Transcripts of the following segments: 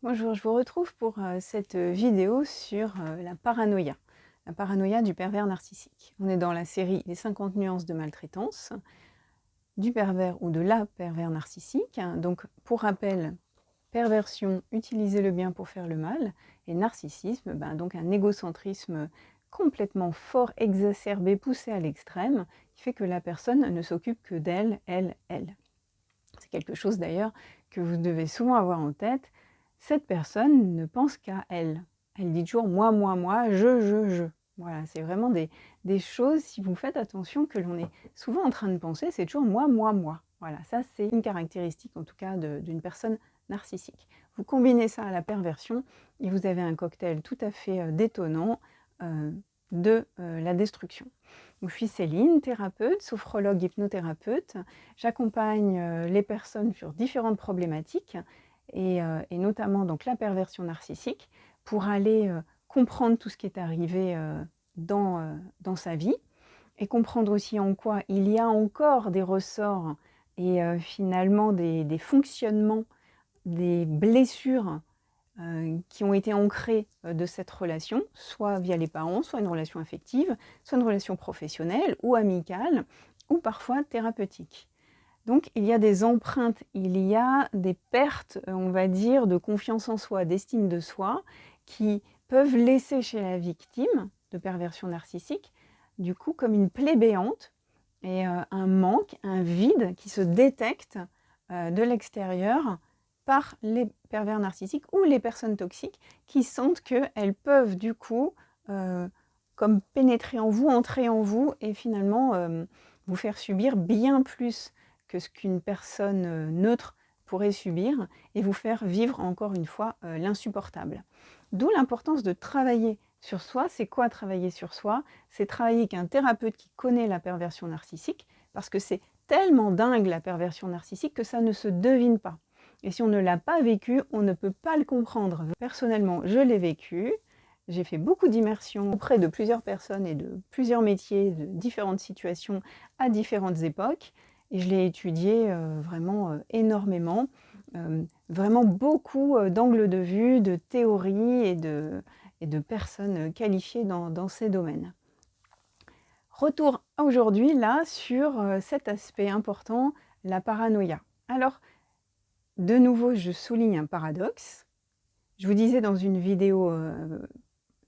Bonjour, je vous retrouve pour cette vidéo sur la paranoïa du pervers narcissique. On est dans la série Les 50 nuances de maltraitance du pervers ou de la pervers narcissique. Donc, pour rappel, perversion, utiliser le bien pour faire le mal, et narcissisme, donc un égocentrisme complètement fort, exacerbé, poussé à l'extrême, qui fait que la personne ne s'occupe que d'elle, elle. C'est quelque chose d'ailleurs que vous devez souvent avoir en tête. Cette personne ne pense qu'à elle. Elle dit toujours moi, je. Voilà, c'est vraiment des choses, si vous faites attention, que l'on est souvent en train de penser, c'est toujours moi. Voilà, ça c'est une caractéristique en tout cas d'une personne narcissique. Vous combinez ça à la perversion et vous avez un cocktail tout à fait détonnant de la destruction. Donc, je suis Céline, thérapeute, sophrologue, hypnothérapeute. J'accompagne les personnes sur différentes problématiques et notamment donc, la perversion narcissique pour aller comprendre tout ce qui est arrivé dans sa vie et comprendre aussi en quoi il y a encore des ressorts et finalement des fonctionnements, des blessures qui ont été ancrées de cette relation, soit via les parents, soit une relation affective, soit une relation professionnelle ou amicale, ou parfois thérapeutique. Donc il y a des empreintes, il y a des pertes, on va dire, de confiance en soi, d'estime de soi, qui peuvent laisser chez la victime de perversion narcissique, du coup, comme une plaie béante, et un manque, un vide qui se détecte de l'extérieur par les pervers narcissiques ou les personnes toxiques qui sentent qu'elles peuvent du coup comme pénétrer en vous, entrer en vous et finalement vous faire subir bien plus que ce qu'une personne neutre pourrait subir et vous faire vivre encore une fois l'insupportable. D'où l'importance de travailler sur soi. C'est quoi travailler sur soi? C'est travailler avec un thérapeute qui connaît la perversion narcissique parce que c'est tellement dingue la perversion narcissique que ça ne se devine pas. Et si on ne l'a pas vécu, on ne peut pas le comprendre. Personnellement, je l'ai vécu. J'ai fait beaucoup d'immersions auprès de plusieurs personnes et de plusieurs métiers, de différentes situations à différentes époques. Et je l'ai étudié vraiment énormément. Vraiment beaucoup d'angles de vue, de théories et de personnes qualifiées dans ces domaines. Retour aujourd'hui là sur cet aspect important, la paranoïa. Alors, de nouveau, je souligne un paradoxe. Je vous disais dans une vidéo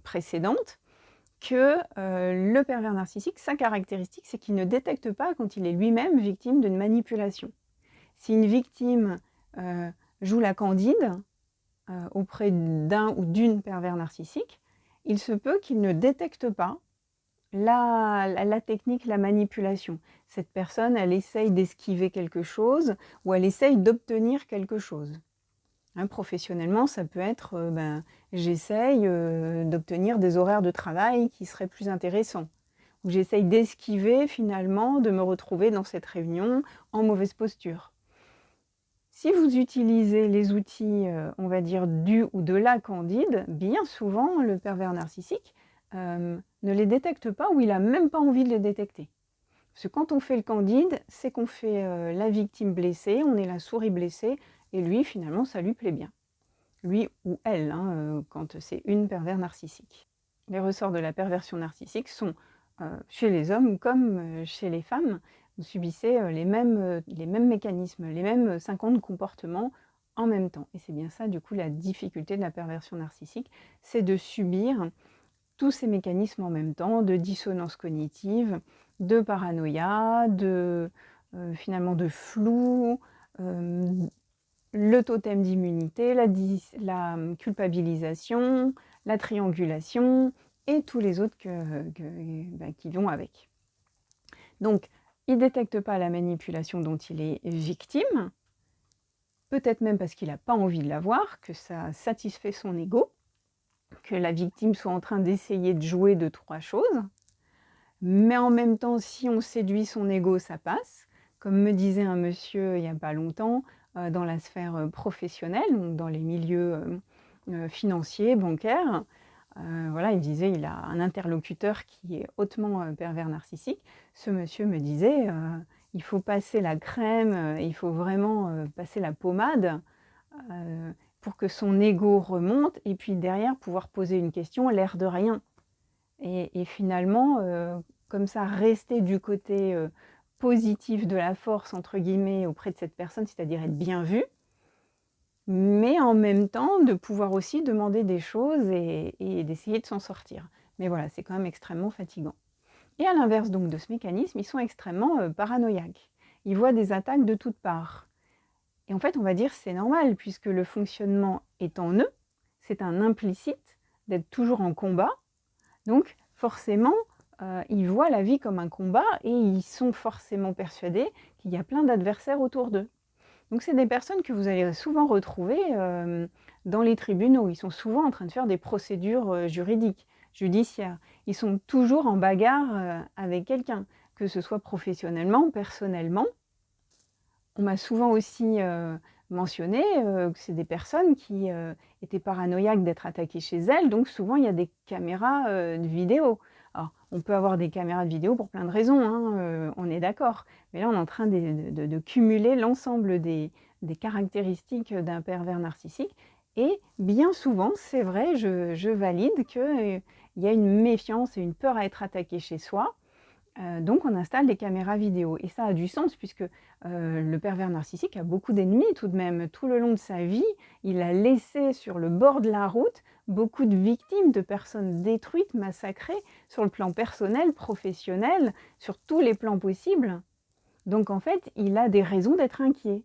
précédente que le pervers narcissique, sa caractéristique, c'est qu'il ne détecte pas quand il est lui-même victime d'une manipulation. Si une victime joue la candide auprès d'un ou d'une pervers narcissique, il se peut qu'il ne détecte pas la technique, la manipulation. Cette personne, elle essaye d'esquiver quelque chose ou elle essaye d'obtenir quelque chose. Hein, professionnellement, ça peut être j'essaye d'obtenir des horaires de travail qui seraient plus intéressants. Ou j'essaye d'esquiver finalement de me retrouver dans cette réunion en mauvaise posture. Si vous utilisez les outils, on va dire, du ou de la candide, bien souvent, le pervers narcissique ne les détecte pas ou il n'a même pas envie de les détecter. Parce que quand on fait le candide, c'est qu'on fait la victime blessée, on est la souris blessée, et lui, finalement, ça lui plaît bien. Lui ou elle, hein, quand c'est une pervers narcissique. Les ressorts de la perversion narcissique sont chez les hommes comme chez les femmes. Vous subissez les mêmes mécanismes, les mêmes 50 comportements en même temps. Et c'est bien ça, du coup, la difficulté de la perversion narcissique, c'est de subir tous ces mécanismes en même temps, de dissonance cognitive, de paranoïa, finalement de flou, le totem d'immunité, la culpabilisation, la triangulation et tous les autres qui vont avec. Donc, il ne détecte pas la manipulation dont il est victime, peut-être même parce qu'il n'a pas envie de la voir, que ça satisfait son ego, que la victime soit en train d'essayer de jouer de trois choses. Mais en même temps, si on séduit son ego, ça passe. Comme me disait un monsieur il n'y a pas longtemps, dans la sphère professionnelle, donc dans les milieux financiers, bancaires, voilà, il disait il a un interlocuteur qui est hautement pervers narcissique. Ce monsieur me disait il faut passer la crème, il faut vraiment passer la pommade. pour que son ego remonte, et puis derrière pouvoir poser une question, l'air de rien. Et finalement, comme ça, rester du côté positif de la force, entre guillemets, auprès de cette personne, c'est-à-dire être bien vu, mais en même temps de pouvoir aussi demander des choses et d'essayer de s'en sortir. Mais voilà, c'est quand même extrêmement fatigant. Et à l'inverse donc de ce mécanisme, ils sont extrêmement paranoïaques. Ils voient des attaques de toutes parts. Et en fait, on va dire c'est normal, puisque le fonctionnement est en eux, c'est un implicite d'être toujours en combat. Donc forcément, ils voient la vie comme un combat et ils sont forcément persuadés qu'il y a plein d'adversaires autour d'eux. Donc c'est des personnes que vous allez souvent retrouver dans les tribunaux. Ils sont souvent en train de faire des procédures juridiques, judiciaires. Ils sont toujours en bagarre avec quelqu'un, que ce soit professionnellement, personnellement. On m'a souvent aussi mentionné que c'est des personnes qui étaient paranoïaques d'être attaquées chez elles, donc souvent il y a des caméras de vidéo. Alors, on peut avoir des caméras de vidéo pour plein de raisons, hein, on est d'accord. Mais là, on est en train de cumuler l'ensemble des caractéristiques d'un pervers narcissique. Et bien souvent, c'est vrai, je valide qu'il y a une méfiance et une peur à être attaqué chez soi. Donc on installe des caméras vidéo. Et ça a du sens puisque le pervers narcissique a beaucoup d'ennemis tout de même. Tout le long de sa vie, il a laissé sur le bord de la route beaucoup de victimes, de personnes détruites, massacrées, sur le plan personnel, professionnel, sur tous les plans possibles. Donc en fait, il a des raisons d'être inquiet.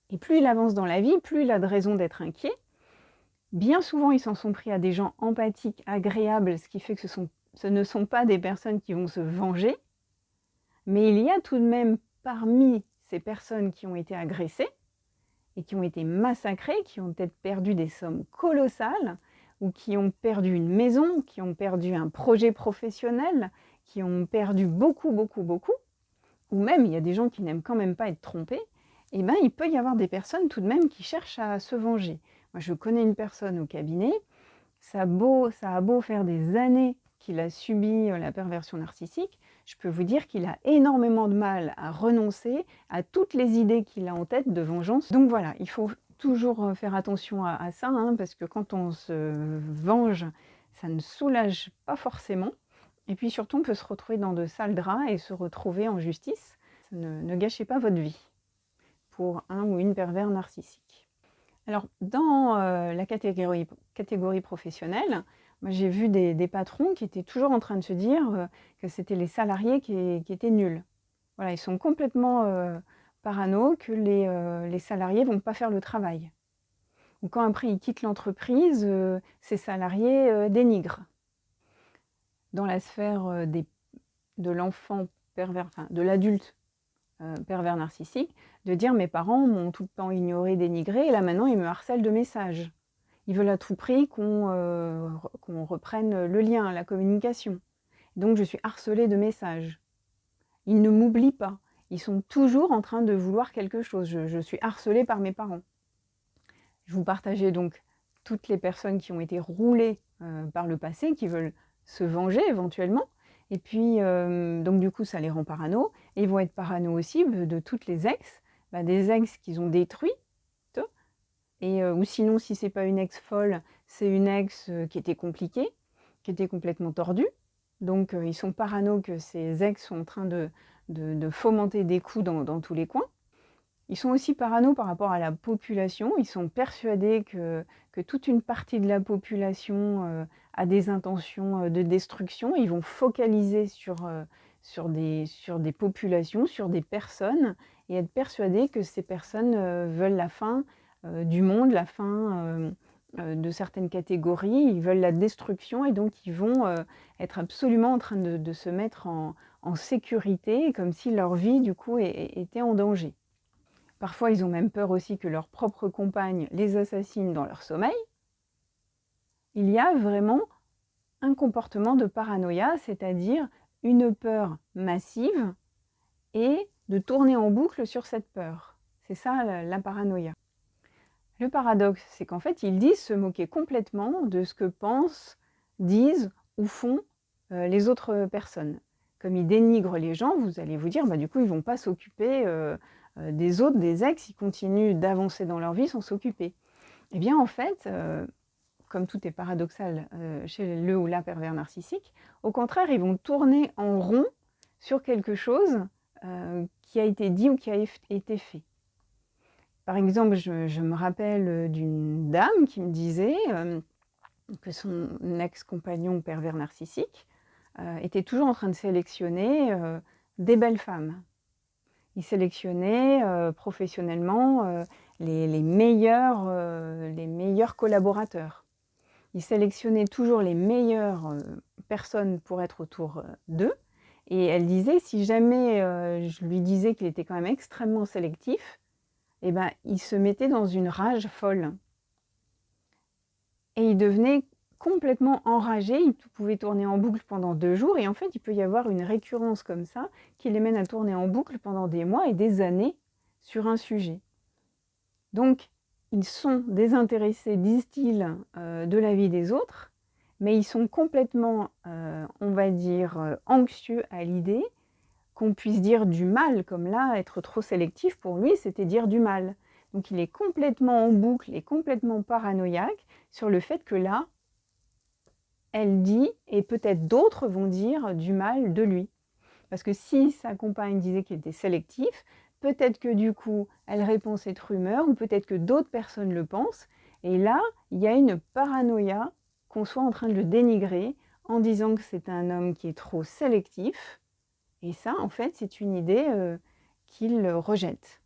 Et plus il avance dans la vie, plus il a de raisons d'être inquiet. Bien souvent, ils s'en sont pris à des gens empathiques, agréables, ce qui fait que ce ne sont pas des personnes qui vont se venger, mais il y a tout de même parmi ces personnes qui ont été agressées et qui ont été massacrées, qui ont peut-être perdu des sommes colossales, ou qui ont perdu une maison, qui ont perdu un projet professionnel, qui ont perdu beaucoup, beaucoup, beaucoup, ou même il y a des gens qui n'aiment quand même pas être trompés, et bien il peut y avoir des personnes tout de même qui cherchent à se venger. Moi je connais une personne au cabinet, ça a beau faire des années qu'il a subi la perversion narcissique, je peux vous dire qu'il a énormément de mal à renoncer à toutes les idées qu'il a en tête de vengeance. Donc voilà, il faut toujours faire attention à ça, hein, parce que quand on se venge, ça ne soulage pas forcément. Et puis surtout, on peut se retrouver dans de sales draps et se retrouver en justice. Ne gâchez pas votre vie pour un ou une pervers narcissique. Alors, dans la catégorie professionnelle, moi, j'ai vu des patrons qui étaient toujours en train de se dire que c'était les salariés qui étaient nuls. Voilà, ils sont complètement parano que les salariés ne vont pas faire le travail. Ou quand après ils quittent l'entreprise, ces salariés dénigrent. Dans la sphère de l'enfant pervers, enfin de l'adulte pervers narcissique, de dire mes parents m'ont tout le temps ignoré, dénigré, et là maintenant ils me harcèlent de messages. Ils veulent à tout prix qu'on reprenne le lien, la communication. Donc je suis harcelée de messages. Ils ne m'oublient pas. Ils sont toujours en train de vouloir quelque chose. Je suis harcelée par mes parents. Je vous partageais donc toutes les personnes qui ont été roulées par le passé, qui veulent se venger éventuellement. Et puis, donc du coup, ça les rend parano. Et ils vont être parano aussi de toutes les ex, des ex qu'ils ont détruites. Et, ou sinon, si c'est pas une ex folle, c'est une ex qui était compliquée, qui était complètement tordue. Donc, ils sont parano que ces ex sont en train de fomenter des coups dans tous les coins. Ils sont aussi parano par rapport à la population. Ils sont persuadés que toute une partie de la population a des intentions de destruction. Ils vont focaliser sur des populations, sur des personnes, et être persuadés que ces personnes veulent la fin du monde, la fin de certaines catégories. Ils veulent la destruction, et donc ils vont être absolument en train de se mettre en sécurité, comme si leur vie, du coup, était en danger. Parfois, ils ont même peur aussi que leur propre compagne les assassine dans leur sommeil. Il y a vraiment un comportement de paranoïa, c'est-à-dire une peur massive et de tourner en boucle sur cette peur. C'est ça la paranoïa. Le paradoxe, c'est qu'en fait, ils disent se moquer complètement de ce que pensent, disent ou font les autres personnes. Comme ils dénigrent les gens, vous allez vous dire, du coup, ils ne vont pas s'occuper des autres, des ex, ils continuent d'avancer dans leur vie sans s'occuper. Eh bien, en fait, comme tout est paradoxal chez le ou la pervers narcissique, au contraire, ils vont tourner en rond sur quelque chose qui a été dit ou qui a été fait. Par exemple, je me rappelle d'une dame qui me disait que son ex-compagnon pervers narcissique était toujours en train de sélectionner des belles femmes. Il sélectionnait professionnellement les meilleurs collaborateurs. Il sélectionnait toujours les meilleures personnes pour être autour d'eux. Et elle disait, si jamais je lui disais qu'il était quand même extrêmement sélectif, eh ben, il se mettait dans une rage folle. Et il devenait complètement enragé, il pouvait tourner en boucle pendant 2 jours, et en fait, il peut y avoir une récurrence comme ça qui les mène à tourner en boucle pendant des mois et des années sur un sujet. Donc, ils sont désintéressés, disent-ils, de la vie des autres, mais ils sont complètement, on va dire, anxieux à l'idée qu'on puisse dire du mal, comme là, être trop sélectif pour lui, c'était dire du mal. Donc il est complètement en boucle et complètement paranoïaque sur le fait que là, elle dit, et peut-être d'autres vont dire du mal de lui. Parce que si sa compagne disait qu'il était sélectif, peut-être que du coup, elle répond cette rumeur, ou peut-être que d'autres personnes le pensent, et là, il y a une paranoïa qu'on soit en train de le dénigrer en disant que c'est un homme qui est trop sélectif, et ça, en fait, c'est une idée qu'il rejette.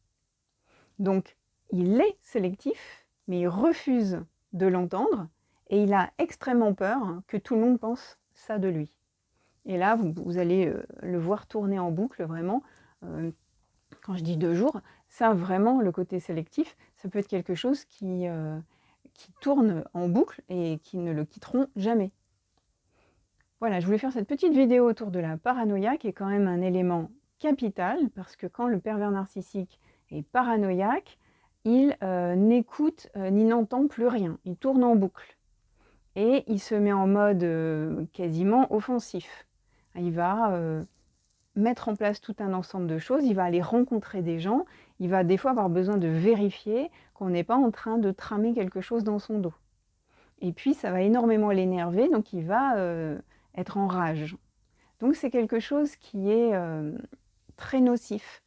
Donc, il est sélectif, mais il refuse de l'entendre, et il a extrêmement peur que tout le monde pense ça de lui. Et là, vous allez le voir tourner en boucle, vraiment. Quand je dis 2 jours, ça, vraiment, le côté sélectif, ça peut être quelque chose qui tourne en boucle et qui ne le quitteront jamais. Voilà, je voulais faire cette petite vidéo autour de la paranoïa, qui est quand même un élément capital, parce que quand le pervers narcissique est paranoïaque, il n'écoute ni n'entend plus rien. Il tourne en boucle. Et il se met en mode quasiment offensif. Il va mettre en place tout un ensemble de choses, il va aller rencontrer des gens, il va des fois avoir besoin de vérifier qu'on n'est pas en train de tramer quelque chose dans son dos. Et puis ça va énormément l'énerver, donc il va être en rage. Donc c'est quelque chose qui est très nocif,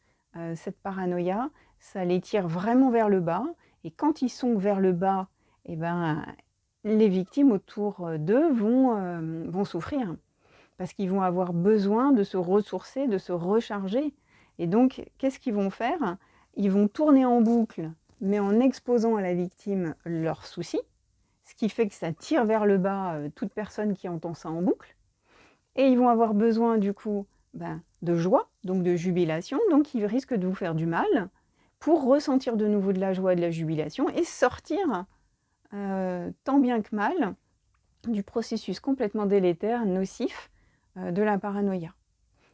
cette paranoïa, ça les tire vraiment vers le bas, et quand ils sont vers le bas, eh ben, les victimes autour d'eux vont souffrir, parce qu'ils vont avoir besoin de se ressourcer, de se recharger. Et donc, qu'est-ce qu'ils vont faire? Ils vont tourner en boucle, mais en exposant à la victime leurs soucis, ce qui fait que ça tire vers le bas toute personne qui entend ça en boucle. Et ils vont avoir besoin, du coup, de joie, donc de jubilation, donc ils risquent de vous faire du mal pour ressentir de nouveau de la joie et de la jubilation et sortir tant bien que mal du processus complètement délétère, nocif de la paranoïa.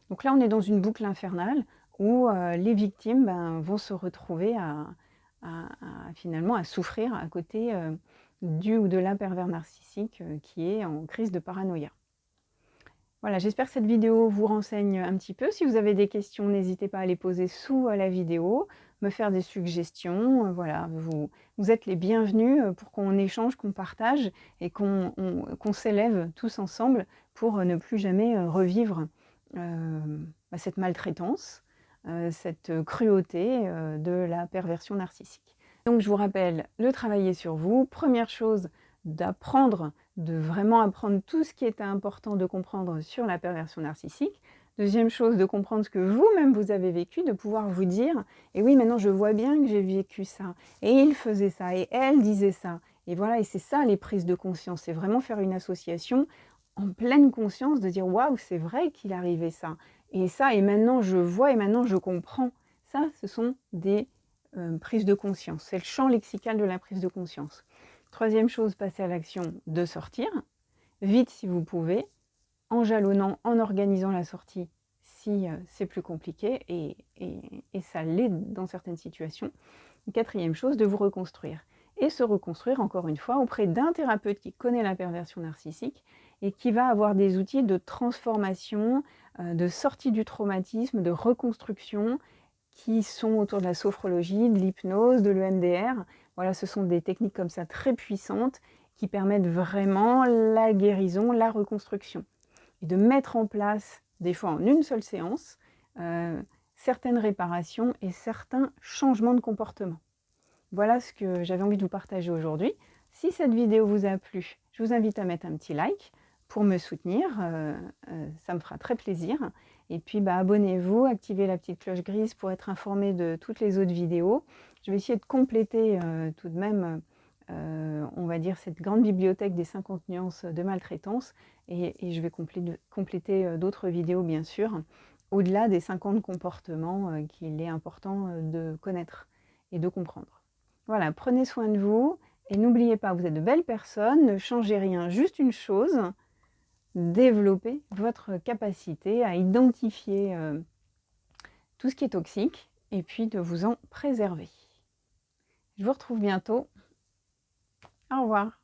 Donc là, on est dans une boucle infernale où les victimes vont se retrouver finalement à souffrir à côté du ou de la pervers narcissique qui est en crise de paranoïa. Voilà, j'espère que cette vidéo vous renseigne un petit peu. Si vous avez des questions, n'hésitez pas à les poser sous la vidéo, me faire des suggestions. Voilà, vous êtes les bienvenus pour qu'on échange, qu'on partage et qu'on s'élève tous ensemble pour ne plus jamais revivre cette maltraitance, cette cruauté de la perversion narcissique. Donc je vous rappelle, le travailler sur vous. Première chose, d'apprendre, de vraiment apprendre tout ce qui est important de comprendre sur la perversion narcissique. Deuxième chose, de comprendre ce que vous-même vous avez vécu, de pouvoir vous dire « Et oui, maintenant je vois bien que j'ai vécu ça, et il faisait ça, et elle disait ça. » Et voilà, et c'est ça les prises de conscience, c'est vraiment faire une association en pleine conscience de dire « Waouh, c'est vrai qu'il arrivait ça. Et ça, et maintenant je vois, et maintenant je comprends. » Ça, ce sont des prises de conscience. C'est le champ lexical de la prise de conscience. Troisième chose, passer à l'action de sortir, vite si vous pouvez, en jalonnant, en organisant la sortie si c'est plus compliqué, et ça l'est dans certaines situations. Quatrième chose, de vous reconstruire. Et se reconstruire, encore une fois, auprès d'un thérapeute qui connaît la perversion narcissique et qui va avoir des outils de transformation, de sortie du traumatisme, de reconstruction, qui sont autour de la sophrologie, de l'hypnose, de l'EMDR, Voilà, ce sont des techniques comme ça très puissantes qui permettent vraiment la guérison, la reconstruction. Et de mettre en place, des fois en une seule séance, certaines réparations et certains changements de comportement. Voilà ce que j'avais envie de vous partager aujourd'hui. Si cette vidéo vous a plu, je vous invite à mettre un petit like pour me soutenir, ça me fera très plaisir. Et puis abonnez-vous, activez la petite cloche grise pour être informé de toutes les autres vidéos. Je vais essayer de compléter tout de même, on va dire, cette grande bibliothèque des 50 nuances de maltraitance, et je vais compléter d'autres vidéos bien sûr, au-delà des 50 comportements qu'il est important de connaître et de comprendre. Voilà, prenez soin de vous et n'oubliez pas, vous êtes de belles personnes, ne changez rien, juste une chose, développez votre capacité à identifier tout ce qui est toxique et puis de vous en préserver. Je vous retrouve bientôt. Au revoir.